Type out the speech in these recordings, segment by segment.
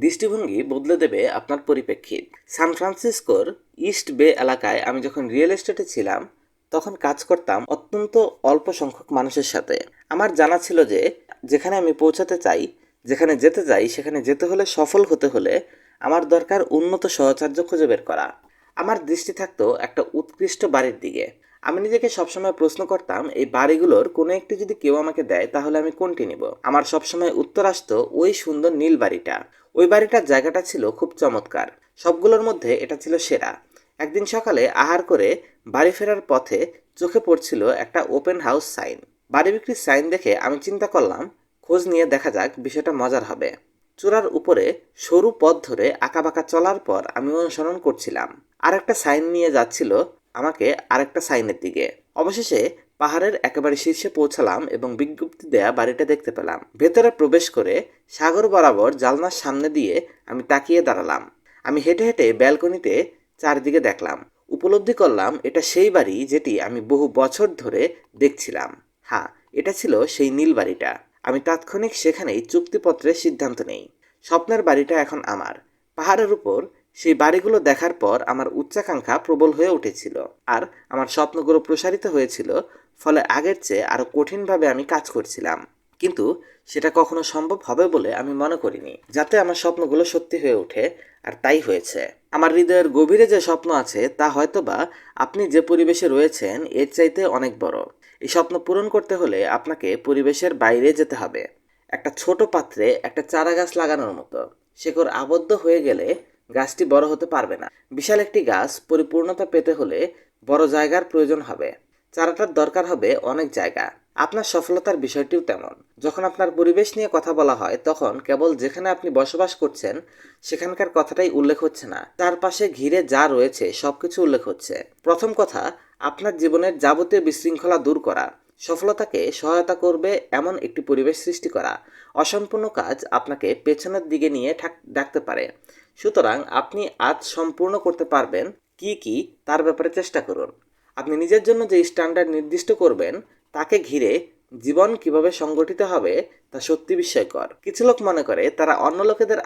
দৃষ্টিভঙ্গি বদলে দেবে আপনার পরিপ্রেক্ষিত। সান ফ্রান্সিসকোর ইস্ট বে এলাকায় আমি যখন রিয়েল এস্টেটে ছিলাম তখন কাজ করতাম অত্যন্ত অল্প সংখ্যক মানুষের সাথে। আমার জানা ছিল যে যেখানে আমি পৌঁছাতে চাই, যেখানে যেতে চাই, সেখানে যেতে হলে, সফল হতে হলে আমার দরকার উন্নত সহচর্য খুঁজে বের করা। আমার দৃষ্টি থাকতো একটা উৎকৃষ্ট বাড়ির দিকে। আমি নিজেকে সবসময় প্রশ্ন করতাম, এই বাড়িগুলোর কোনো একটি যদি কেউ আমাকে দেয় তাহলে আমি কোনটি নিব। আমার সবসময় উত্তর আসতো ওই সুন্দর নীল বাড়িটা। ওই বাড়িটার জায়গাটা ছিল খুব চমৎকার, সবগুলোর মধ্যে এটা ছিল সেরা। একদিন সকালে আহার করে বাড়ি ফেরার পথে চোখে পড়ছিল একটা ওপেন হাউস সাইন। বাড়ি বিক্রির সাইন দেখে আমি চিন্তা করলাম, খোঁজ নিয়ে দেখা যাক, বিষয়টা মজার হবে। চূড়ার উপরে সরু পথ ধরে আঁকাবাঁকা চলার পর আমি অনুসরণ করছিলাম। আরেকটা সাইন নিয়ে যাচ্ছিল আমাকে আরেকটা সাইনের দিকে। অবশেষে পাহাড়ের একেবারে শীর্ষে পৌঁছালাম এবং বিজ্ঞপ্তি দেয়া বাড়িটা দেখতে পেলাম। ভেতরে প্রবেশ করে সাগর বরাবর জানলার সামনে দিয়ে আমি তাকিয়ে দাঁড়ালাম। আমি হেঁটে হেঁটে ব্যালকনিতে চারদিকে দেখলাম। উপলব্ধি করলাম এটা সেই বাড়ি যেটি আমি বহু বছর ধরে দেখছিলাম। হ্যাঁ, এটা ছিল সেই নীল বাড়িটা। আমি তাৎক্ষণিক সেখানেই চুক্তিপত্রের সিদ্ধান্ত নেই। স্বপ্নের বাড়িটা এখন আমার। পাহাড়ের উপর সেই বাড়িগুলো দেখার পর আমার উচ্চাকাঙ্ক্ষা প্রবল হয়ে উঠেছিল, আর আমার স্বপ্নগুলো প্রসারিত হয়েছিল। ফলে আগের চেয়ে আরো কঠিনভাবে আমি কাজ করছিলাম। কিন্তু সেটা কখনো সম্ভব হবে বলে আমি মনে করিনি, যাতে আমার স্বপ্নগুলো সত্যি হয়ে ওঠে। আর তাই হয়েছে। আমার হৃদয়ের গভীরে যে স্বপ্ন আছে তা হয়তোবা আপনি যে পরিবেশে রয়েছেন এর চাইতে অনেক বড়। এই স্বপ্ন পূরণ করতে হলে আপনাকে পরিবেশের বাইরে যেতে হবে। একটা ছোট পাত্রে একটা চারা গাছ লাগানোর মতো। শেকড় আবদ্ধ হয়ে গেলে গাছটি বড় হতে পারবে না। বিশাল একটি গাছ পরিপূর্ণতা পেতে হলে বড় জায়গার প্রয়োজন হবে। চারাটার দরকার হবে অনেক জায়গা। আপনার সফলতার বিষয়টিও তেমন। যখন আপনার পরিবেশ নিয়ে কথা বলা হয় তখন কেবল যেখানে আপনি বসবাস করছেন সেখানকার কথাটাই উল্লেখ হচ্ছে না, চারপাশে ঘিরে যা রয়েছে সবকিছু উল্লেখ হচ্ছে। প্রথম কথা, আপনার জীবনের যাবতীয় বিশৃঙ্খলা দূর করা। সফলতাকে সহায়তা করবে এমন একটি পরিবেশ সৃষ্টি করা। অসম্পূর্ণ কাজ আপনাকে পেছনের দিকে নিয়ে ডাকতে পারে। সুতরাং আপনি আজ সম্পূর্ণ করতে পারবেন কি কি তার ব্যাপারে চেষ্টা করুন। আপনি নিজের জন্য যে স্ট্যান্ডার্ড নির্দিষ্ট করবেন তাকে ঘিরে জীবন কিভাবে সংগঠিত হবে তা সত্যি বিস্ময়কর। কিছু লোক মনে করে তারা অন্য লোকেদের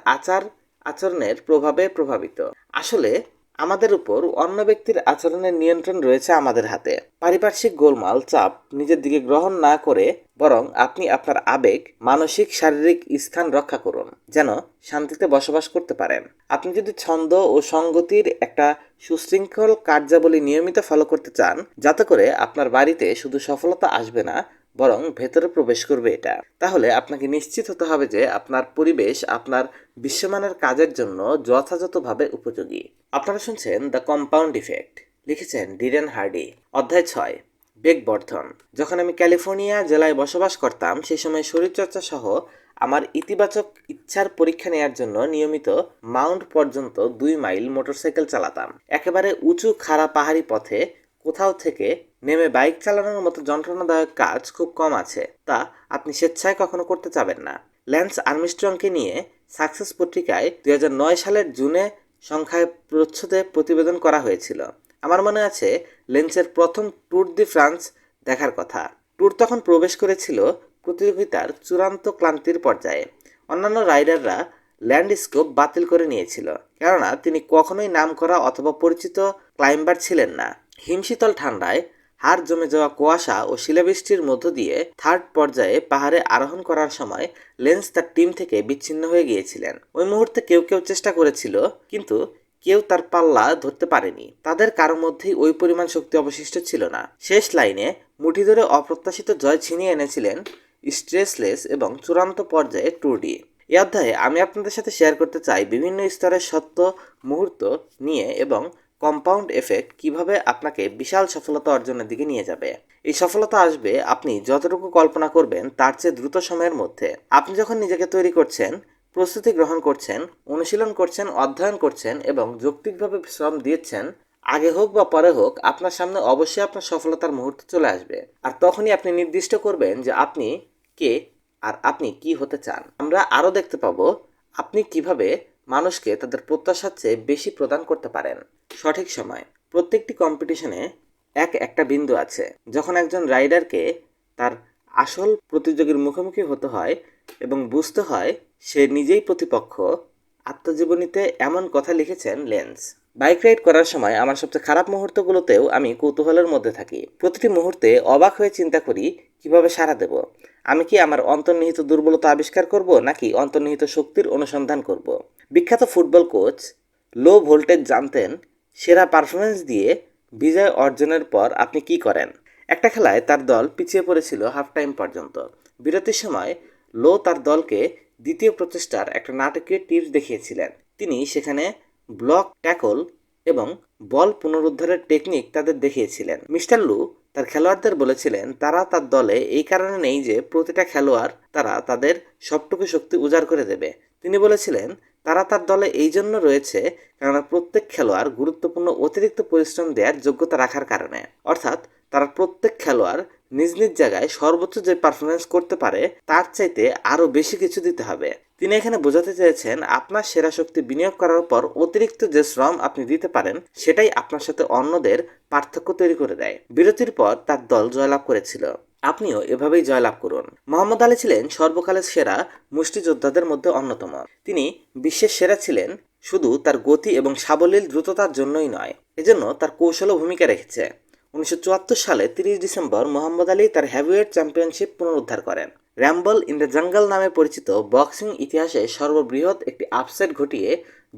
আচরণের প্রভাবে প্রভাবিত। আসলে আমাদের উপর অন্য ব্যক্তির আচরণের নিয়ন্ত্রণ রয়েছে আমাদের হাতে। পারিপার্শ্বিক গোলমাল, চাপ নিজের দিকে গ্রহণ না করে বরং আপনি আপনার আবেগ, মানসিক, শারীরিক স্থান রক্ষা করুন, যেন শান্তিতে বসবাস করতে পারেন। আপনি যদি ছন্দ ও সঙ্গতির একটা সুশৃঙ্খল কার্যাবলী নিয়মিত ফলো করতে চান, যাতে করে আপনার বাড়িতে শুধু সফলতা আসবে না বরং ভেতরে প্রবেশ করবে এটা, তাহলে আপনাকে নিশ্চিত হতে হবে যে আপনার পরিবেশ আপনার বিশ্বমানের কাজের জন্য যথাযথভাবে উপযোগী। আপনারা শুনছেন দ্য কম্পাউন্ড ইফেক্ট, লিখেছেন ডিরেন হার্ডি। অধ্যায় 6, বেগ বর্ধন। যখন আমি ক্যালিফোর্নিয়া জেলায় বসবাস করতাম সেই সময় শরীরচর্চা সহ আমার ইতিবাচক ইচ্ছার পরীক্ষা নেওয়ার জন্য নিয়মিত মাউন্ট পর্যন্ত 2 মাইল মোটরসাইকেল চালাতাম। একেবারে উঁচু খাড়া পাহাড়ি পথে কোথাও থেকে নেমে বাইক চালানোর মতো যন্ত্রণাদায়ক কাজ খুব কম আছে, তা আপনি স্বেচ্ছায় কখনো করতে চাবেন না। ল্যান্স আর্মস্ট্রংকে নিয়ে সাকসেস পত্রিকায় 2009 সালের জুনে সংখ্যায় প্রচ্ছদে প্রতিবেদন করা হয়েছিল। আমার মনে আছে লেন্সের প্রথম ট্যুর ডি ফ্রান্স দেখার কথা। ট্যুর তখন প্রবেশ করেছিল প্রতিযোগিতার চূড়ান্ত ক্লান্তির পর্যায়ে। অন্যান্য রাইডাররা ল্যান্ডস্কেপ বাতিল করে নিয়েছিল, কেননা তিনি কখনোই নামকরা অথবা পরিচিত ক্লাইম্বার ছিলেন না। হিমশীতল ঠান্ডায় হাড় জমে যাওয়া কুয়াশা ও শিলাবৃষ্টির মধ্য দিয়ে থার্ড পর্যায়ে পাহাড়ে আরোহণ করার সময় লেন্স তার টিম থেকে বিচ্ছিন্ন হয়ে গিয়েছিলেন। ওই মুহূর্তে কেউ কেউ চেষ্টা করেছিল, কিন্তু কেউ তার পাল্লা ধরতে পারেনি। তাদের কারো মধ্যেই ওই পরিমাণ শক্তি অবশিষ্ট ছিল না। শেষ লাইনে মুঠি ধরে অপ্রত্যাশিত জয় ছিনিয়ে এনেছিলেন স্ট্রেসলেস এবং চূড়ান্ত পর্যায়ে ট্যুর ডি। এই অধ্যায়ে আমি আপনাদের সাথে শেয়ার করতে চাই বিভিন্ন স্তরের সত্য মুহূর্ত নিয়ে এবং কম্পাউন্ড এফেক্ট কিভাবে আপনাকে বিশাল সফলতা অর্জনের দিকে নিয়ে যাবে। এই সফলতা আসবে আপনি যতটুকু কল্পনা করবেন তার চেয়ে দ্রুত সময়ের মধ্যে। আপনি যখন নিজেকে তৈরি করছেন, প্রস্তুতি গ্রহণ করছেন, অনুশীলন করছেন, অধ্যয়ন করছেন এবং যৌক্তিকভাবে শ্রম দিচ্ছেন, আগে হোক বা পরে হোক আপনার সামনে অবশ্যই আপনার সফলতার মুহূর্ত চলে আসবে। আর তখনই আপনি নির্দিষ্ট করবেন যে আপনি কে আর আপনি কি হতে চান। আমরা আরও দেখতে পাবো আপনি কিভাবে মানুষকে তাদের প্রত্যাশার চেয়ে বেশি প্রদান করতে পারেন। সঠিক সময়। প্রত্যেকটি কম্পিটিশনে একটা বিন্দু আছে যখন একজন রাইডারকে তার আসল প্রতিযোগীর মুখোমুখি হতে হয় এবং বুঝতে হয় সে নিজেই প্রতিপক্ষ আত্মজীবনীতে এমন কথা লিখেছেন লেন্স। বাইক রাইড করার সময় আমার সবচেয়ে খারাপ মুহূর্তগুলোতেও আমি কৌতূহলের মধ্যে থাকি। প্রতিটি মুহূর্তে অবাক হয়ে চিন্তা করি কিভাবে সাড়া দেব। আমি কি আমার অন্তর্নিহিত দুর্বলতা আবিষ্কার করব, নাকি অন্তর্নিহিত শক্তির অনুসন্ধান করব? বিখ্যাত ফুটবল কোচ লো ভোল্টেজ জানতেন সেরা পারফরমেন্স দিয়ে বিজয় অর্জনের পর আপনি কি করেন। একটা খেলায় তার দল পিছিয়ে পড়েছিল হাফ টাইম পর্যন্ত। বিরতির সময় লো তার দলকে দ্বিতীয় প্রচেষ্টার একটা নাটকীয় টিপস দেখিয়েছিলেন। তিনি সেখানে ব্লক, ট্যাকল এবং বল পুনরুদ্ধারের টেকনিক তাদের দেখিয়েছিলেন। মিস্টার লু তার খেলোয়াড়দের বলেছিলেন তারা তার দলে এই কারণে নেই যে প্রতিটা খেলোয়াড় তারা তাদের সবটুকু শক্তি উজাড় করে দেবে। তিনি বলেছিলেন তারা তার দলে এই জন্য রয়েছে কারণ প্রত্যেক খেলোয়াড় গুরুত্বপূর্ণ অতিরিক্ত পরিশ্রম দেওয়ার যোগ্যতা রাখার কারণে। অর্থাৎ তারা প্রত্যেক খেলোয়াড় নিজ নিজ জায়গায় সর্বোচ্চ যে পারফরমেন্স করতে পারে তার চাইতে আরও বেশি কিছু দিতে হবে। তিনি এখানে বোঝাতে চেয়েছেন আপনার সেরা শক্তি বিনিয়োগ করার পর অতিরিক্ত যে শ্রম আপনি দিতে পারেন সেটাই আপনার সাথে অন্যদের পার্থক্য তৈরি করে দেয়। বিরতির পর তার দল জয়লাভ করেছিল। আপনিও এভাবেই জয়লাভ করুন। মোহাম্মদ আলী ছিলেন সর্বকালের সেরা মুষ্টিযোদ্ধাদের মধ্যে অন্যতম। তিনি বিশ্বের সেরা ছিলেন শুধু তার গতি এবং সাবলীল দ্রুততার জন্যই নয়, এজন্য তার কৌশলও ভূমিকা রেখেছে। 1974 সালে 30 ডিসেম্বর মোহাম্মদ আলী তার হেভিওয়েট চ্যাম্পিয়নশিপ পুনরুদ্ধার করেন। র্যাম্বল ইন দ্য জঙ্গল নামে পরিচিত বক্সিং ইতিহাসে সর্ববৃহৎ একটি আপসেট ঘটিয়ে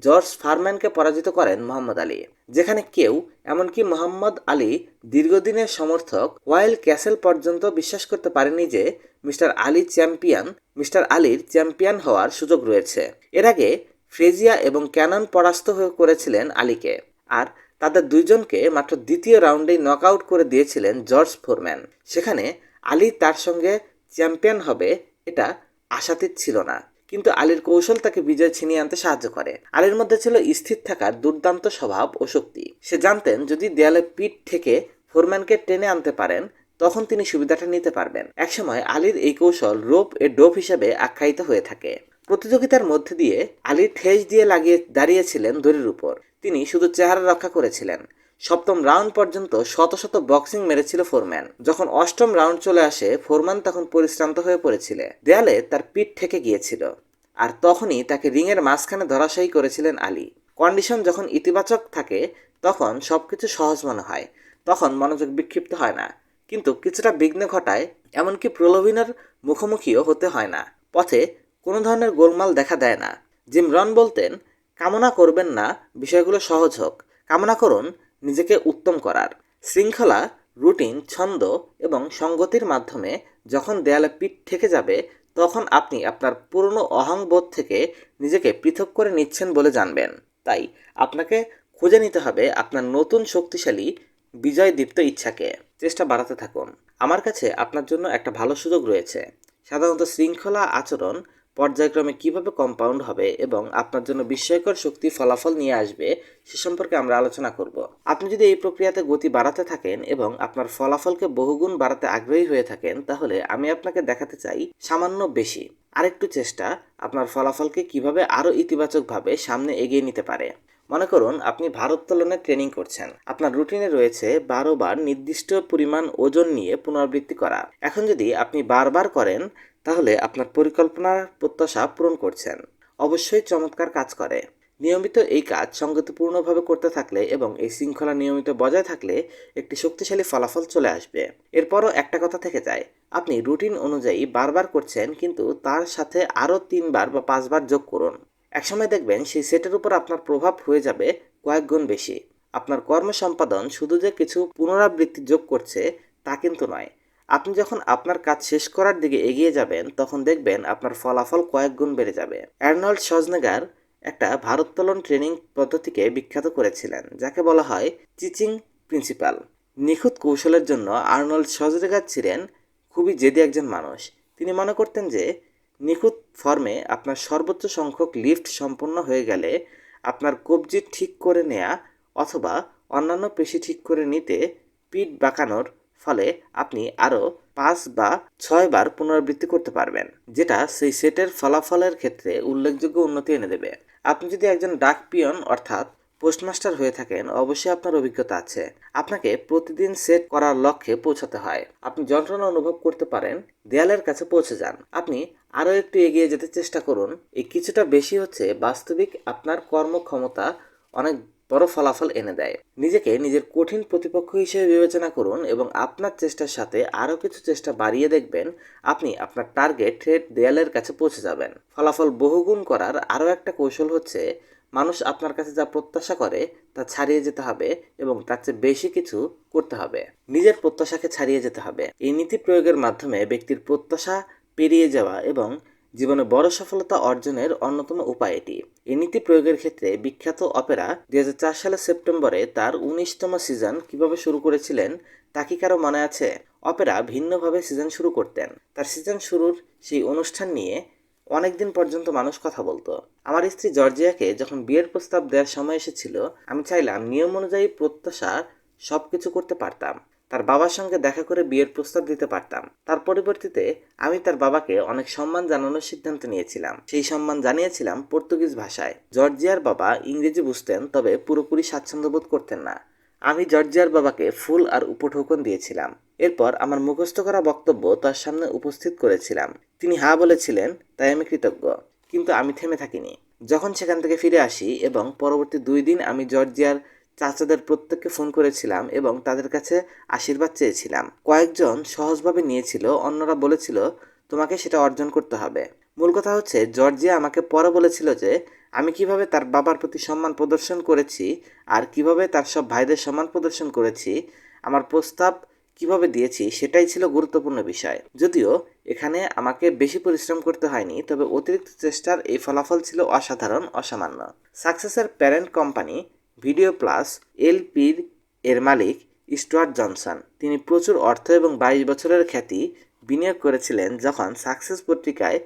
জর্জ ফারম্যানকে পরাজিত করেন মোহাম্মদ আলী, যেখানে কেউ, এমনকি মোহাম্মদ আলী দীর্ঘদিনের সমর্থক ওয়াইল ক্যাসেল পর্যন্ত বিশ্বাস করতে পারেনি যে মিস্টার আলীর চ্যাম্পিয়ন হওয়ার সুযোগ রয়েছে। এর আগে ফ্রেজিয়া এবং ক্যানন পরাস্ত করেছিলেন আলীকে, আর তাদের দুইজনকে মাত্র দ্বিতীয় রাউন্ডেই নকআউট করে দিয়েছিলেন জর্জ ফোরম্যান। সেখানে আলী তার সঙ্গে চ্যাম্পিয়ন হবে এটা আশাতীত ছিল না, কিন্তু আলীর কৌশল তাকে বিজয় ছিনিয়ে আনতে সাহায্য করে। আলীর মধ্যে ছিল স্থির থাকার দুর্দান্ত স্বভাব ও শক্তি। সে জানতেন যদি দেয়ালে পিঠ থেকে ফোরম্যানকে টেনে আনতে পারেন তখন তিনি সুবিধাটা নিতে পারবেন। একসময় আলীর এই কৌশল রোপ এ ডোপ হিসেবে আখ্যায়িত হয়ে থাকে। প্রতিযোগিতার মধ্যে দিয়ে আলী ঠেস দিয়ে লাগিয়ে দাঁড়িয়েছিলেন দড়ির উপর। তিনি শুধু চেহারা রক্ষা করেছিলেন। সপ্তম রাউন্ড পর্যন্ত শত শত বক্সিং মেরেছিল ফোরম্যান। যখন অষ্টম রাউন্ড চলে আসে ফোরম্যান তখন পরিশ্রান্ত হয়ে পড়েছিল, দেয়ালে তার পিঠ ঠেকে গিয়েছিল, আর তখনই তাকে রিংয়ের মাঝখানে ধরাশায়ী করেছিলেন আলী। কন্ডিশন যখন ইতিবাচক থাকে তখন সবকিছু সহজ মনে হয়, তখন মনোযোগ বিক্ষিপ্ত হয় না, কিন্তু কিছুটা বিঘ্ন ঘটায়, এমনকি প্রলোভনের মুখোমুখিও হতে হয় না। পথে কোনো ধরনের গোলমাল দেখা দেয় না। জিম রন বলতেন, কামনা করবেন না বিষয়গুলো সহজ হোক, কামনা করুন নিজেকে উত্তম করার। শৃঙ্খলা, রুটিন, ছন্দ এবং সঙ্গতির মাধ্যমে যখন দেয়ালে পিঠ ঠেকে যাবে তখন আপনি আপনার পুরনো অহংবোধ থেকে নিজেকে পৃথক করে নিচ্ছেন বলে জানবেন। তাই আপনাকে খুঁজে নিতে হবে আপনার নতুন শক্তিশালী বিজয়দীপ্ত ইচ্ছাকে। চেষ্টা বাড়াতে থাকুন। আমার কাছে আপনার জন্য একটা ভালো সুযোগ রয়েছে। সাধারণত শৃঙ্খলা আচরণ পর্যায়ক্রমে কিভাবে কম্পাউন্ড হবে এবং আপনার জন্য বিস্ময়কর শক্তি ফলাফল নিয়ে আসবে সে সম্পর্কে আমরা আলোচনা করব। আপনি যদি এই প্রক্রিয়াতে গতি বাড়াতে থাকেন এবং আপনার ফলাফলকে বহুগুণ বাড়াতে আগ্রহী হয়ে থাকেন তাহলে আমি আপনাকে দেখাতে চাই সামান্য বেশি আরেকটু চেষ্টা আপনার ফলাফলকে কিভাবে আরও ইতিবাচকভাবে সামনে এগিয়ে নিতে পারে। মনে করুন আপনি ভারোত্তোলনের ট্রেনিং করছেন। আপনার রুটিনে রয়েছে 12 বার নির্দিষ্ট পরিমাণ ওজন নিয়ে পুনরাবৃত্তি করা। এখন যদি আপনি বারবার করেন তাহলে আপনার পরিকল্পনার প্রত্যাশা পূরণ করছেন। অবশ্যই চমৎকার কাজ করে। নিয়মিত এই কাজ সঙ্গতিপূর্ণভাবে করতে থাকলে এবং এই শৃঙ্খলা নিয়মিত বজায় থাকলে একটি শক্তিশালী ফলাফল চলে আসবে। এরপরও একটা কথা থেকে যায়, আপনি রুটিন অনুযায়ী বারবার করছেন, কিন্তু তার সাথে আরও 3 বার বা 5 বার যোগ করুন। একসময় দেখবেন সেই সেটের উপর আপনার প্রভাব হয়ে যাবে কয়েক গুণ বেশি। আপনার কর্ম সম্পাদন শুধু যে কিছু পুনরাবৃত্তি যোগ করছে তা কিন্তু নয়। আপনি যখন আপনার কাজ শেষ করার দিকে এগিয়ে যাবেন তখন দেখবেন আপনার ফলাফল কয়েক গুণ বেড়ে যাবে। আর্নল্ড শোয়ার্জনেগার একটা ভারোত্তোলন ট্রেনিং পদ্ধতিকে বিখ্যাত করেছিলেন যাকে বলা হয় চিচিং প্রিন্সিপাল। নিখুঁত কৌশলের জন্য আর্নল্ড শোয়ার্জনেগার ছিলেন খুবই জেদি একজন মানুষ। তিনি মনে করতেন যে নিখুঁত ফর্মে আপনার সর্বোচ্চ সংখ্যক লিফট সম্পন্ন হয়ে গেলে আপনার কবজি ঠিক করে নেয়া অথবা অন্যান্য পেশি ঠিক করে নিতে পিঠ বাঁকানোর ফলে আপনি আরও 5 বা 6 বার পুনরাবৃত্তি করতে পারবেন, যেটা সেই সেটের ফলাফলের ক্ষেত্রে উল্লেখযোগ্য উন্নতি এনে দেবে। আপনি যদি একজন ডাক পিয়ন অর্থাৎ পোস্টমাস্টার হয়ে থাকেন অবশ্যই আপনার অভিজ্ঞতা আছে। আপনাকে প্রতিদিন সেট করার লক্ষ্যে পৌঁছাতে হয়। আপনি যন্ত্রণা অনুভব করতে পারেন, দেয়ালের কাছে পৌঁছে যান। আপনি আরও একটু এগিয়ে যেতে চেষ্টা করুন। এই কিছুটা বেশি হচ্ছে বাস্তবিক আপনার কর্মক্ষমতা অনেক বড় ফলাফল এনে দেয়। নিজেকে নিজের কঠিন প্রতিপক্ষ হিসেবে বিবেচনা করুন এবং আপনার চেষ্টার সাথে আরও কিছু চেষ্টা বাড়িয়ে দেখবেন আপনি আপনার টার্গেট দেয়ালের কাছে পৌঁছে যাবেন। ফলাফল বহুগুণ করার আরও একটা কৌশল হচ্ছে মানুষ আপনার কাছে যা প্রত্যাশা করে তা ছাড়িয়ে যেতে হবে এবং তার চেয়ে বেশি কিছু করতে হবে। নিজের প্রত্যাশাকে ছাড়িয়ে যেতে হবে। এই নীতি প্রয়োগের মাধ্যমে ব্যক্তির প্রত্যাশা পেরিয়ে যাওয়া এবং জীবনে বড় সফলতা অর্জনের অন্যতম উপায় এটি। এই নীতি প্রয়োগের ক্ষেত্রে বিখ্যাত অপেরা 2004 সালের সেপ্টেম্বরে তার 19তম সিজন কিভাবে শুরু করেছিলেন তা কি কারো মনে আছে? অপেরা ভিন্নভাবে সিজন শুরু করতেন। তার সিজন শুরুর সেই অনুষ্ঠান নিয়ে অনেকদিন পর্যন্ত মানুষ কথা বলতো। আমার স্ত্রী জর্জিয়াকে যখন বিয়ের প্রস্তাব দেওয়ার সময় এসেছিল, আমি চাইলাম নিয়ম অনুযায়ী প্রত্যাশা সবকিছু করতে পারতাম। তার বাবার সঙ্গে দেখা করে বিয়ের প্রস্তাব দিতে পারতাম। তার পরিবর্তিতে আমি তার বাবাকে অনেক সম্মান জানানোর সিদ্ধান্ত নিয়েছিলাম। সেই সম্মান জানিয়েছিলাম পর্তুগিজ ভাষায়। জর্জিয়ার বাবা ইংরেজি বুঝতেন, তবে পুরোপুরি স্বাচ্ছন্দ্য বোধ করতেন না। আমি জর্জিয়ার বাবাকে ফুল আর উপঢৌকন দিয়েছিলাম। এরপর আমার মুখস্থ করা বক্তব্য তার সামনে উপস্থিত করেছিলাম। তিনি হা বলেছিলেন, তাই আমি কৃতজ্ঞ। কিন্তু আমি থেমে থাকিনি। যখন সেখান থেকে ফিরে আসি এবং পরবর্তী 2 দিন আমি জর্জিয়ার চাচাদের প্রত্যেককে ফোন করেছিলাম এবং তাদের কাছে আশীর্বাদ চেয়েছিলাম। কয়েকজন সহজভাবে নিয়েছিল, অন্যরা বলেছিল তোমাকে সেটা অর্জন করতে হবে। মূল কথা হচ্ছে জর্জিয়া আমাকে পরে বলেছিল যে আমি কিভাবে তার বাবার প্রতি সম্মান প্রদর্শন করেছি আর কিভাবে তার সব ভাইদের সম্মান প্রদর্শন করেছি, আমার প্রস্তাব কিভাবে দিয়েছি, সেটাই ছিল গুরুত্বপূর্ণ বিষয়। যদিও এখানে আমাকে বেশি পরিশ্রম করতে হয়নি, তবে অতিরিক্ত চেষ্টার এই ফলাফল ছিল অসাধারণ, অসামান্য। সাকসেসের প্যারেন্ট কোম্পানি ভিডিও প্লাস এলপির এর মালিক স্টুয়ার্ট জনসন। তিনি প্রচুর অর্থ এবং 22 বছরের খ্যাতি বিনিয়োগ করেছিলেন যখন সাকসেস পত্রিকায়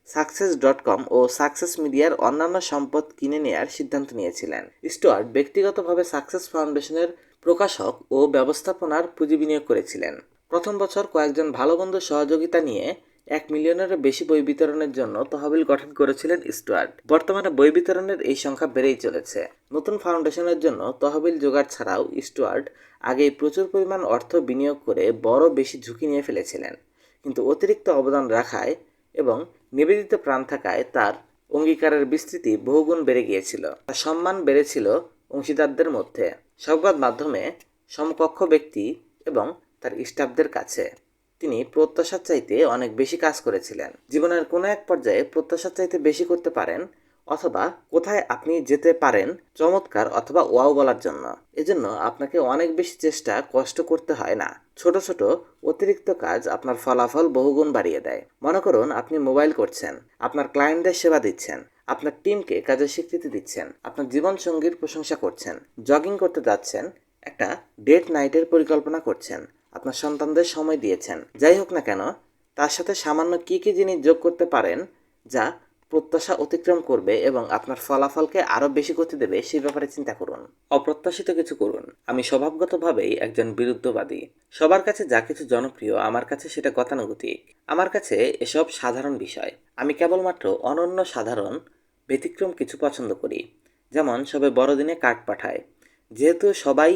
success.com ও সাকসেস মিডিয়ার অন্যান্য সম্পদ কিনে নেয়ার সিদ্ধান্ত নিয়েছিলেন। স্টুয়ার্ট ব্যক্তিগতভাবে সাকসেস ফাউন্ডেশনের প্রকাশক ও ব্যবস্থাপনার পুঁজি বিনিয়োগ করেছিলেন। প্রথম বছর কয়েকজন ভালো বন্ধুর সহযোগিতা নিয়ে 1 মিলিয়নেরও বেশি বই বিতরণের জন্য তহবিল গঠন করেছিলেন স্টুয়ার্ট। বর্তমানে বই বিতরণের এই সংখ্যা বেড়েই চলেছে। নতুন ফাউন্ডেশনের জন্য তহবিল জোগাড় ছাড়াও স্টুয়ার্ট আগেই প্রচুর পরিমাণ অর্থ বিনিয়োগ করে বড় বেশি ঝুঁকি নিয়ে ফেলেছিলেন। কিন্তু অতিরিক্ত অবদান রাখায় এবং নিবেদিত প্রাণ থাকায় তার অঙ্গীকারের বিস্তৃতি বহুগুণ বেড়ে গিয়েছিল। তার সম্মান বেড়েছিল অংশীদারদের মধ্যে, সংবাদ মাধ্যমে, সমকক্ষ ব্যক্তি এবং তার স্টাফদের কাছে। তিনি প্রত্যাশার চাইতে অনেক বেশি কাজ করেছিলেন। জীবনের কোনো এক পর্যায়ে প্রত্যাশার চাইতে বেশি করতে পারেন, অথবা কোথায় আপনি যেতে পারেন চমৎকার অথবা ওয়াও বলার জন্য। এজন্য আপনাকে অনেক বেশি চেষ্টা কষ্ট করতে হয় না। ছোট ছোট অতিরিক্ত কাজ আপনার ফলাফল বহুগুণ বাড়িয়ে দেয়। মনে করুন আপনি মোবাইল করছেন, আপনার ক্লায়েন্টদের সেবা দিচ্ছেন, আপনার টিমকে কাজের স্বীকৃতি দিচ্ছেন, আপনার জীবনসঙ্গীর প্রশংসা করছেন, জগিং করতে যাচ্ছেন, একটা ডেট নাইটের পরিকল্পনা করছেন, আপনার সন্তানদের সময় দিয়েছেন। যাই হোক না কেন, তার সাথে সামান্য কী কী জিনিস যোগ করতে পারেন যা প্রত্যাশা অতিক্রম করবে এবং আপনার ফলাফলকে আরও বেশি গতি দেবে, সেই ব্যাপারে চিন্তা করুন। অপ্রত্যাশিত কিছু করুন। আমি স্বভাবগতভাবেই একজন বিরুদ্ধবাদী। সবার কাছে যা কিছু জনপ্রিয়, আমার কাছে সেটা গতানুগতিক। আমার কাছে এসব সাধারণ বিষয়। আমি কেবলমাত্র অনন্য, সাধারণ, ব্যতিক্রম কিছু পছন্দ করি। যেমন সবাই বড়দিনে কার্ড পাঠায়। যেহেতু সবাই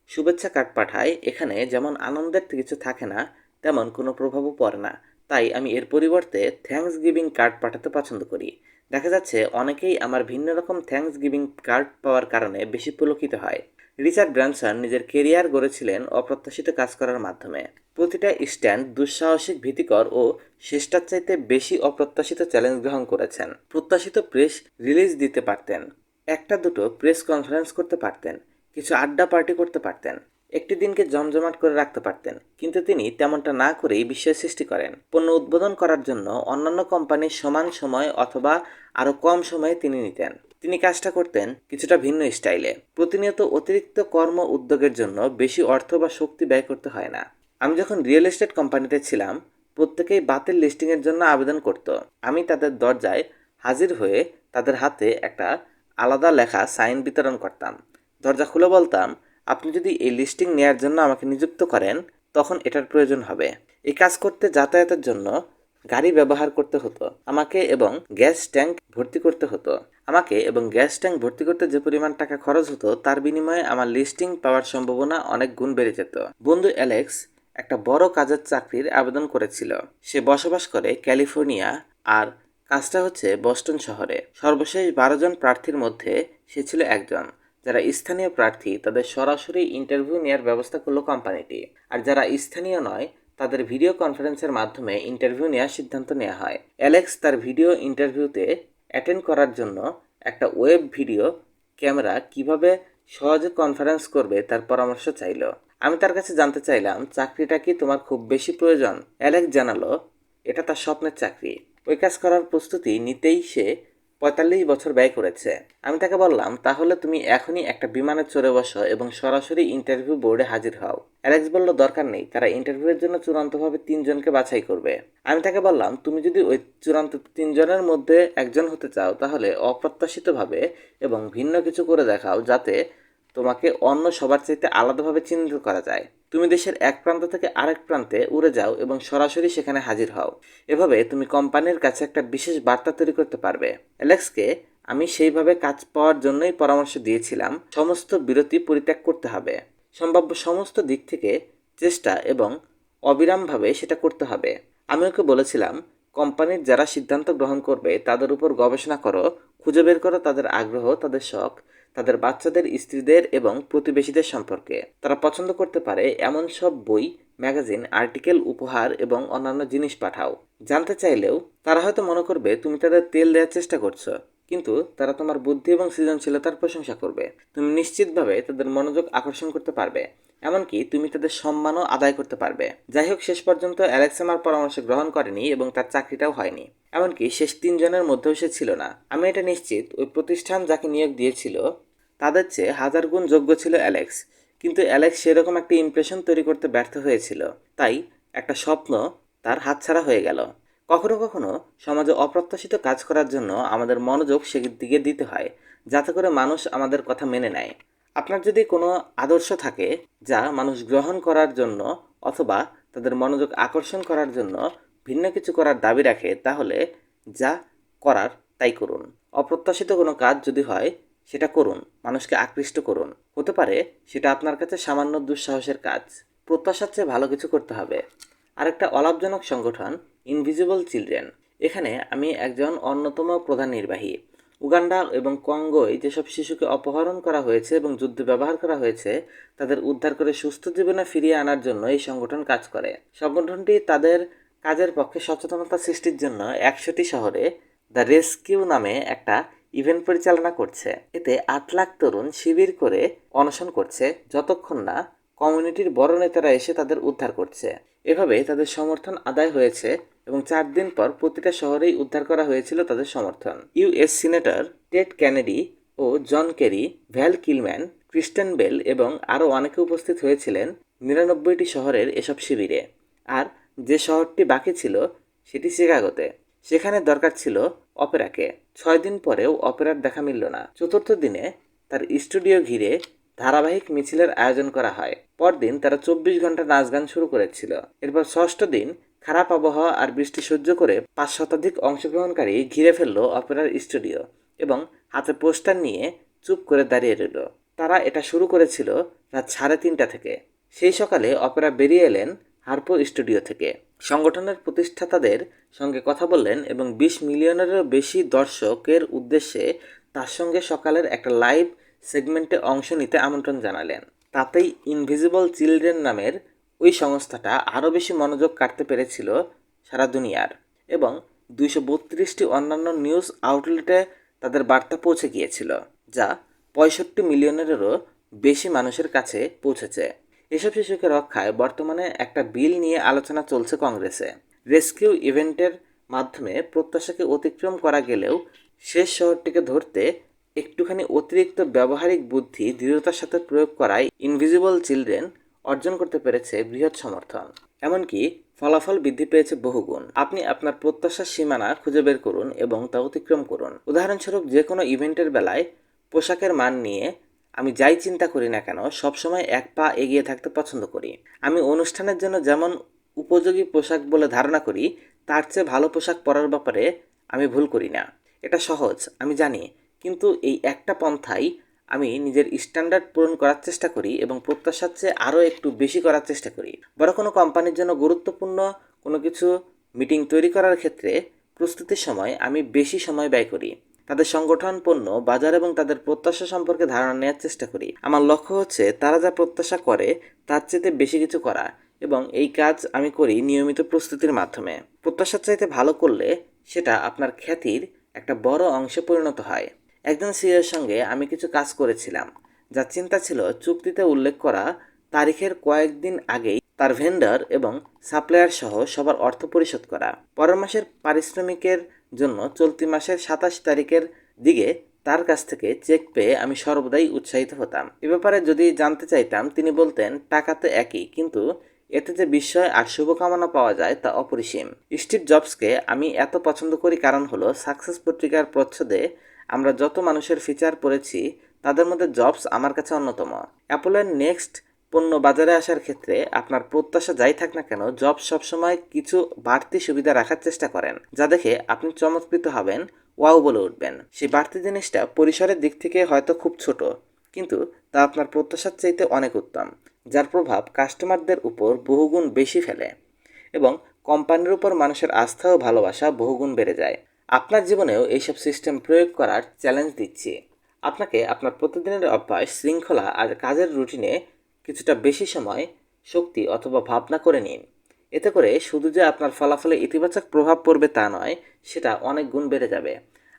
শুভেচ্ছা কার্ড পাঠায়, এখানে যেমন আনন্দের কিছু থাকে না, তেমন কোনো প্রভাবও পড়ে না। তাই আমি এর পরিবর্তে থ্যাঙ্কস গিভিং কার্ড পাঠাতে পছন্দ করি। দেখা যাচ্ছে অনেকেই আমার ভিন্ন রকম থ্যাঙ্কস গিভিং কার্ড পাওয়ার কারণে বেশি পুলকিত হয়। রিচার্ড ব্রানসন নিজের কেরিয়ার গড়েছিলেন অপ্রত্যাশিত কাজ করার মাধ্যমে। প্রতিটা স্ট্যান্ড দুঃসাহসিক, ভীতিকর ও শেষটার চাইতে বেশি অপ্রত্যাশিত চ্যালেঞ্জ গ্রহণ করেছেন। প্রত্যাশিত প্রেস রিলিজ দিতে পারতেন, একটা দুটো প্রেস কনফারেন্স করতে পারতেন, কিছু আড্ডা পার্টি করতে পারতেন, একটি দিনকে জমজমাট করে রাখতে পারতেন। কিন্তু তিনি তেমনটা না করেই বিস্ময় সৃষ্টি করেন। পণ্য উদ্বোধন করার জন্য অন্যান্য কোম্পানির সমান সময় অথবা আরও কম সময়ে তিনি নিতেন। তিনি কাজটা করতেন কিছুটা ভিন্ন স্টাইলে। প্রতিনিয়ত অতিরিক্ত কর্ম উদ্যোগের জন্য বেশি অর্থ বা শক্তি ব্যয় করতে হয় না। আমি যখন রিয়েল এস্টেট কোম্পানিতে ছিলাম, প্রত্যেকেই বাতিল লিস্টিংয়ের জন্য আবেদন করত। আমি তাদের দরজায় হাজির হয়ে তাদের হাতে একটা আলাদা লেখা সাইন বিতরণ করতাম। দরজা খুলে বলতাম, আপনি যদি এই লিস্টিং নেয়ার জন্য আমাকে নিযুক্ত করেন, তখন এটার প্রয়োজন হবে। এই কাজ করতে যাতায়াতের জন্য গাড়ি ব্যবহার করতে হতো আমাকে, এবং গ্যাস ট্যাঙ্ক ভর্তি করতে হতো আমাকে, এবং গ্যাস ট্যাঙ্ক ভর্তি করতে যে পরিমাণ টাকা খরচ হতো তার বিনিময়ে আমার লিস্টিং পাওয়ার সম্ভাবনা অনেক গুণ বেড়ে যেত। বন্ধু অ্যালেক্স একটা বড় কাজের চাকরির আবেদন করেছিল। সে বসবাস করে ক্যালিফোর্নিয়া আর কাজটা হচ্ছে বস্টন শহরে। সর্বশেষ 12 জন প্রার্থীর মধ্যে সে ছিল একজন। যারা স্থানীয় প্রার্থী তাদের সরাসরি ইন্টারভিউ নেওয়ার ব্যবস্থা করলো কোম্পানিটি, আর যারা স্থানীয় নয় তাদের ভিডিও কনফারেন্সের মাধ্যমে ইন্টারভিউ নেওয়ার সিদ্ধান্ত নেওয়া হয়। অ্যালেক্স তার ভিডিও ইন্টারভিউতে অ্যাটেন্ড করার জন্য একটা ওয়েব ভিডিও ক্যামেরা কিভাবে সহজে কনফারেন্স করবে তার পরামর্শ চাইল। আমি তার কাছে জানতে চাইলাম, চাকরিটা কি তোমার খুব বেশি প্রয়োজন? অ্যালেক্স জানালো এটা তার স্বপ্নের চাকরি। ওই কাজ করার প্রস্তুতি নিতেই সে 45 বছর ব্যয় করেছে। আমি তাকে বললাম, তাহলে তুমি এখনই একটা বিমানে চড়ে বসো এবং সরাসরি ইন্টারভিউ বোর্ডে হাজির হও। অ্যালেক্স বলল, দরকার নেই, তারা ইন্টারভিউয়ের জন্য চূড়ান্তভাবে 3 জনকে বাছাই করবে। আমি তাকে বললাম, তুমি যদি ওই চূড়ান্ত 3 জনের মধ্যে একজন হতে চাও তাহলে অপ্রত্যাশিতভাবে এবং ভিন্ন কিছু করে দেখাও, যাতে তোমাকে অন্য সবার চাইতে আলাদাভাবে চিহ্নিত করা যায়। তুমি দেশের এক প্রান্ত থেকে আরেক প্রান্তে উড়ে যাও এবং সরাসরি সেখানে হাজির হও। এভাবে তুমি কোম্পানির কাছে একটা বিশেষ বার্তা তৈরি করতে পারবে। অ্যালেক্সকে আমি সেইভাবে কাজ পাওয়ার জন্যই পরামর্শ দিয়েছিলাম, সমস্ত বিরতি পরিত্যাগ করতে হবে, সম্ভাব্য সমস্ত দিক থেকে চেষ্টা এবং অবিরামভাবে সেটা করতে হবে। আমি ওকে বলেছিলাম, কোম্পানির যারা সিদ্ধান্ত গ্রহণ করবে তাদের উপর গবেষণা করো, খুঁজে বের করো তাদের আগ্রহ, তাদের শখ, তাদের বাচ্চাদের, স্ত্রীদের এবং প্রতিবেশীদের সম্পর্কে। তারা পছন্দ করতে পারে এমন সব বই, ম্যাগাজিন, আর্টিকেল, উপহার এবং অন্যান্য জিনিস পাঠাও। জানতে চাইলেও তারা হয়তো মনে করবে তুমি তাদের তেল দেওয়ার চেষ্টা করছো, কিন্তু তারা তোমার বুদ্ধি এবং সৃজনশীলতার প্রশংসা করবে। তুমি নিশ্চিতভাবে তাদের মনোযোগ আকর্ষণ করতে পারবে, এমনকি তুমি তাদের সম্মানও আদায় করতে পারবে। যাই হোক, শেষ পর্যন্ত অ্যালেক্স আমার পরামর্শ গ্রহণ করেনি এবং তার চাকরিটাও হয়নি। এমনকি শেষ 3 জনের মধ্যেও সে ছিল না। আমি এটা নিশ্চিত, ওই প্রতিষ্ঠান যাকে নিয়োগ দিয়েছিল তাদের চেয়ে 1000 গুণ যোগ্য ছিল অ্যালেক্স। কিন্তু অ্যালেক্স সেরকম একটা ইমপ্রেশন তৈরি করতে ব্যর্থ হয়েছিল, তাই একটা স্বপ্ন তার হাতছাড়া হয়ে গেল। কখনো কখনো সমাজে অপ্রত্যাশিত কাজ করার জন্য আমাদের মনোযোগ সেদিকে দিতে হয়, যাতে করে মানুষ আমাদের কথা মেনে নেয়। আপনার যদি কোনো আদর্শ থাকে যা মানুষ গ্রহণ করার জন্য অথবা তাদের মনোযোগ আকর্ষণ করার জন্য ভিন্ন কিছু করার দাবি রাখে, তাহলে যা করার তাই করুন। অপ্রত্যাশিত কোনো কাজ যদি হয় সেটা করুন, মানুষকে আকৃষ্ট করুন। হতে পারে সেটা আপনার কাছে সামান্য দুঃসাহসের কাজ। প্রত্যাশার চেয়ে ভালো কিছু করতে হবে। আরেকটা অলাভজনক সংগঠন ইনভিজিবল চিলড্রেন। এখানে আমি একজন অন্যতম প্রধান নির্বাহী। উগান্ডা এবং কঙ্গোয় যেসব শিশুকে অপহরণ করা হয়েছে এবং যুদ্ধে ব্যবহার করা হয়েছে তাদের উদ্ধার করে সুস্থ জীবনে ফিরিয়ে আনার জন্য এই সংগঠন কাজ করে। সংগঠনটি তাদের কাজের পক্ষে সচেতনতা সৃষ্টির জন্য 100টি শহরে দ্য রেস্কিউ নামে একটা ইভেন্ট পরিচালনা করছে। এতে 8 লাখ তরুণ শিবির করে অনশন করছে, যতক্ষণ না কমিউনিটির বড় নেতারা এসে তাদের উদ্ধার করছে। এভাবে তাদের সমর্থন আদায় হয়েছে এবং 4 দিন পর প্রতিটা শহরেই উদ্ধার করা হয়েছিল তাদের সমর্থন। ইউএস সিনেটর টেড কেনেডি ও জন কেরি, ভ্যাল কিলম্যান, ক্রিস্টেন বেল এবং আরও অনেকে উপস্থিত হয়েছিলেন 99টি শহরের এসব শিবিরে। আর যে শহরটি বাকি ছিল সেটি শিকাগোতে। সেখানে দরকার ছিল অপেরাকে। 6 দিন পরেও অপেরার দেখা মিলল না। চতুর্থ দিনে তার স্টুডিও ঘিরে ধারাবাহিক মিছিলের আয়োজন করা হয়। পরদিন তারা 24 ঘন্টা নাচ গান শুরু করেছিল। এরপর ষষ্ঠ দিন খারাপ আবহাওয়া আর বৃষ্টি সহ্য করে 5 শতাধিক অংশগ্রহণকারী ঘিরে ফেলল অপেরার স্টুডিও এবং হাতে পোস্টার নিয়ে চুপ করে দাঁড়িয়ে রইল। তারা এটা শুরু করেছিল রাত 3:30 থেকে। সেই সকালে অপেরা বেরিয়ে এলেন হার্পো স্টুডিও থেকে। সংগঠনের প্রতিষ্ঠাতাদের সঙ্গে কথা বললেন এবং 20 মিলিয়নেরও বেশি দর্শকের উদ্দেশ্যে তার সঙ্গে সকালের একটা লাইভ সেগমেন্টে অংশ নিতে আমন্ত্রণ জানালেন। তাতেই ইনভিজিবল চিলড্রেন নামের ওই সংস্থাটা আরও বেশি মনোযোগ কাটতে পেরেছিল সারা দুনিয়ার, এবং 232টি অন্যান্য নিউজ আউটলেটে তাদের বার্তা পৌঁছে গিয়েছিল, যা 65 মিলিয়নেরও বেশি মানুষের কাছে পৌঁছেছে। এসব শিশুকে রক্ষায় বর্তমানে একটা বিল নিয়ে আলোচনা চলছে কংগ্রেসে। রেস্কিউ ইভেন্টের মাধ্যমে প্রত্যাশাকে অতিক্রম করা গেলেও শেষ শহরটিকে ধরতে একটুখানি অতিরিক্ত ব্যবহারিক বুদ্ধি দৃঢ়তার সাথে প্রয়োগ করায় ইনভিজিবল চিলড্রেন অর্জন করতে পেরেছে বৃহৎ সমর্থন। এমনকি ফলাফল বৃদ্ধি পেয়েছে বহুগুণ। আপনি আপনার প্রত্যাশার সীমানা খুঁজে বের করুন এবং তা অতিক্রম করুন। উদাহরণস্বরূপ, যে কোনো ইভেন্টের বেলায় পোশাকের মান নিয়ে আমি যাই চিন্তা করি না কেন সবসময় এক পা এগিয়ে থাকতে পছন্দ করি। আমি অনুষ্ঠানের জন্য যেমন উপযোগী পোশাক বলে ধারণা করি, তার চেয়ে ভালো পোশাক পরার ব্যাপারে আমি ভুল করি না। এটা সহজ, আমি জানি, কিন্তু এই একটা পন্থাই আমি নিজের স্ট্যান্ডার্ড পূরণ করার চেষ্টা করি এবং প্রত্যাশার চেয়ে আরও একটু বেশি করার চেষ্টা করি। বড় কোনো কোম্পানির জন্য গুরুত্বপূর্ণ কোনো কিছু মিটিং তৈরি করার ক্ষেত্রে প্রস্তুতির সময় আমি বেশি সময় ব্যয় করি। তাদের সংগঠন, পণ্য, বাজার এবং তাদের প্রত্যাশা সম্পর্কে ধারণা নেওয়ার চেষ্টা করি। আমার লক্ষ্য হচ্ছে তারা যা প্রত্যাশা করে তার চেয়ে বেশি কিছু করা, এবং এই কাজ আমি করি নিয়মিত প্রস্তুতির মাধ্যমে। প্রত্যাশার চাইতে ভালো করলে সেটা আপনার খ্যাতির একটা বড় অংশে পরিণত হয়। একজন সিইওর সঙ্গে আমি কিছু কাজ করেছিলাম, যার চিন্তা ছিল চুক্তিতে উল্লেখ করা তারিখের কয়েকদিন আগেই তার ভেন্ডর এবং সাপ্লায়ার সহ সবার অর্থ পরিশোধ করা। পরের মাসের পারিশ্রমিকের জন্য চলতি মাসের 27 তারিখের দিকে তার কাছ থেকে চেক পেয়ে আমি সর্বদাই উৎসাহিত হতাম। এ ব্যাপারে যদি জানতে চাইতাম, তিনি বলতেন, টাকা তো একই, কিন্তু এতে যে বিস্ময় আর শুভকামনা পাওয়া যায় তা অপরিসীম। স্টিভ জবসকে আমি এত পছন্দ করি কারণ হলো সাকসেস পত্রিকার প্রচ্ছদে আমরা যত মানুষের ফিচার পড়েছি তাদের মধ্যে জবস আমার কাছে অন্যতম। অ্যাপলের নেক্সট পণ্য বাজারে আসার ক্ষেত্রে আপনার প্রত্যাশা যাই থাক না কেন, জবস সবসময় কিছু বাড়তি সুবিধা রাখার চেষ্টা করেন যা দেখে আপনি চমৎকৃত হবেন, ওয়াও বলে উঠবেন। সেই বাড়তি জিনিসটা পরিসরের দিক থেকে হয়তো খুব ছোট, কিন্তু তা আপনার প্রত্যাশার চাইতে অনেক উত্তম, যার প্রভাব কাস্টমারদের উপর বহুগুণ বেশি ফেলে এবং কোম্পানির উপর মানুষের আস্থা ও ভালোবাসা বহুগুণ বেড়ে যায়। আপনার জীবনেও এইসব সিস্টেম প্রয়োগ করার চ্যালেঞ্জ দিচ্ছি। আপনাকে আপনার প্রতিদিনের অভ্যাস, শৃঙ্খলা আর কাজের রুটিনে কিছুটা বেশি সময়, শক্তি অথবা ভাবনা করে নিন। এতে করে শুধু যে আপনার ফলাফলে ইতিবাচক প্রভাব পড়বে তা নয়, সেটা অনেক গুণ বেড়ে যাবে।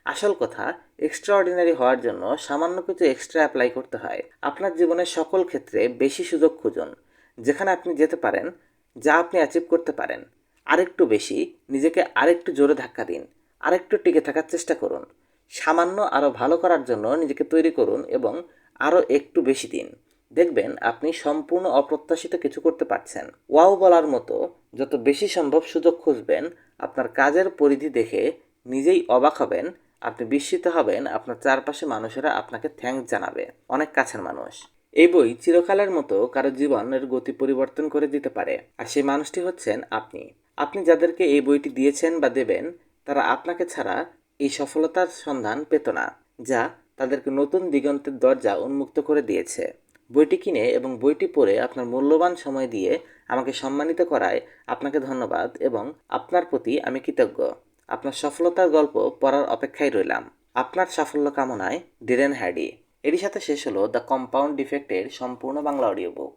আসল কথা, এক্সট্রাঅর্ডিনারি হওয়ার জন্য সামান্য কিছু এক্সট্রা অ্যাপ্লাই করতে হয়। আপনার জীবনের সকল ক্ষেত্রে বেশি সুযোগ খুঁজুন, যেখানে আপনি যেতে পারেন, যা আপনি অ্যাচিভ করতে পারেন। আরেকটু বেশি, নিজেকে আরেকটু জোরে ধাক্কা দিন, আরেকটু টিকে থাকার চেষ্টা করুন। সামান্য আরও ভালো করার জন্য নিজেকে তৈরি করুন এবং আরও একটু বেশি দিন। দেখবেন আপনি সম্পূর্ণ অপ্রত্যাশিত কিছু করতে পারছেন। ওয়াও বলার মতো যত বেশি সম্ভব সুযোগ খুঁজবেন, আপনার কাজের পরিধি দেখে নিজেই অবাক হবেন। আপনি বিস্মিত হবেন, আপনার চারপাশে মানুষেরা আপনাকে থ্যাঙ্কস জানাবে, অনেক কাছের মানুষ। এই বই চিরকালের মতো কারো জীবনের গতি পরিবর্তন করে দিতে পারে, আর সেই মানুষটি হচ্ছেন আপনি। আপনি যাদেরকে এই বইটি দিয়েছেন বা দেবেন, তারা আপনাকে ছাড়া এই সফলতার সন্ধান পেত না, যা তাদেরকে নতুন দিগন্তের দরজা উন্মুক্ত করে দিয়েছে। বইটি কিনে এবং বইটি পড়ে আপনার মূল্যবান সময় দিয়ে আমাকে সম্মানিত করায় আপনাকে ধন্যবাদ, এবং আপনার প্রতি আমি কৃতজ্ঞ। আপনার সফলতার গল্প পড়ার অপেক্ষায় রইলাম। আপনার সাফল্য কামনায়, ডিরেন হ্যাডি। এরই সাথে শেষ হলো দ্য কম্পাউন্ড ইফেক্টের সম্পূর্ণ বাংলা অডিও বুক।